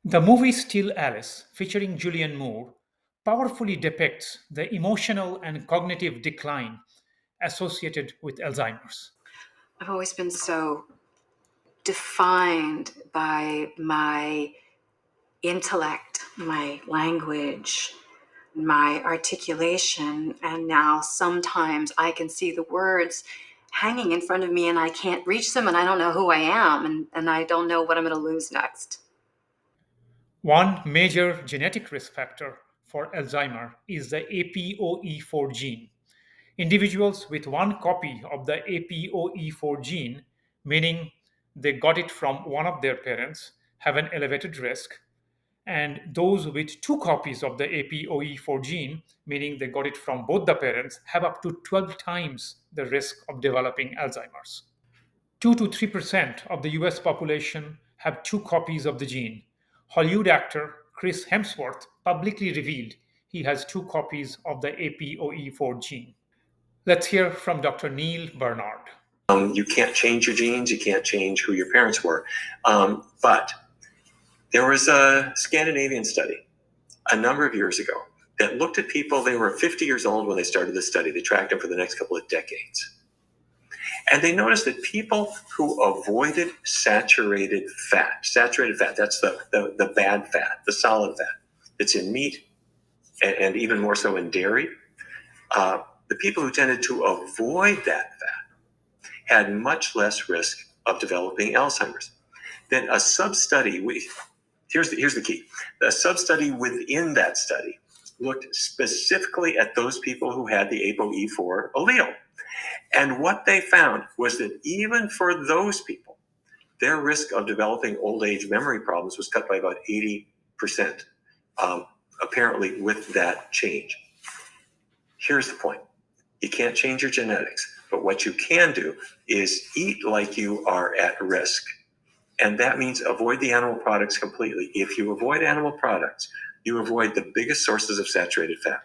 The movie Still Alice, featuring Julianne Moore, powerfully depicts the emotional and cognitive decline associated with Alzheimer's. I've always been so defined by my intellect, my language, my articulation, and now sometimes I can see the words hanging in front of me and I can't reach them and I don't know who I am and I don't know what I'm going to lose next. One major genetic risk factor for Alzheimer is the APOE4 gene. Individuals with one copy of the APOE4 gene, meaning they got it from one of their parents, have an elevated risk, and those with two copies of the APOE4 gene, meaning they got it from both the parents, have up to 12 times the risk of developing Alzheimer's. 2 to 3% of the US population have two copies of the gene. Hollywood actor Chris Hemsworth publicly revealed he has two copies of the APOE4 gene. Let's hear from Dr. Neal Barnard. You can't change your genes, you can't change who your parents were. But there was a Scandinavian study a number of years ago that looked at people. They were 50 years old when they started this study. They tracked them for the next couple of decades. And they noticed that people who avoided saturated fat, that's the bad fat, the solid fat that's in meat and even more so in dairy, the people who tended to avoid that fat had much less risk of developing Alzheimer's. Then a sub-study, here's the key. The sub-study within that study looked specifically at those people who had the ApoE4 allele. And what they found was that even for those people, their risk of developing old age memory problems was cut by about 80%, apparently with that change. Here's the point. You can't change your genetics, but what you can do is eat like you are at risk. And that means avoid the animal products completely. If you avoid animal products, you avoid the biggest sources of saturated fat.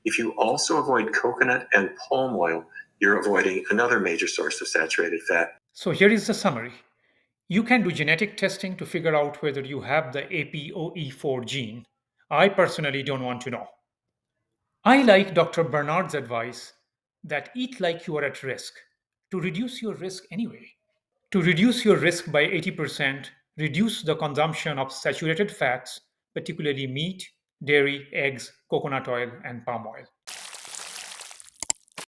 If you also avoid coconut and palm oil, you're avoiding another major source of saturated fat. So here is the summary. You can do genetic testing to figure out whether you have the APOE4 gene. I personally don't want to know. I like Dr. Bernard's advice that eat like you are at risk to reduce your risk anyway. To reduce your risk by 80%, reduce the consumption of saturated fats, particularly meat, dairy, eggs, coconut oil, and palm oil.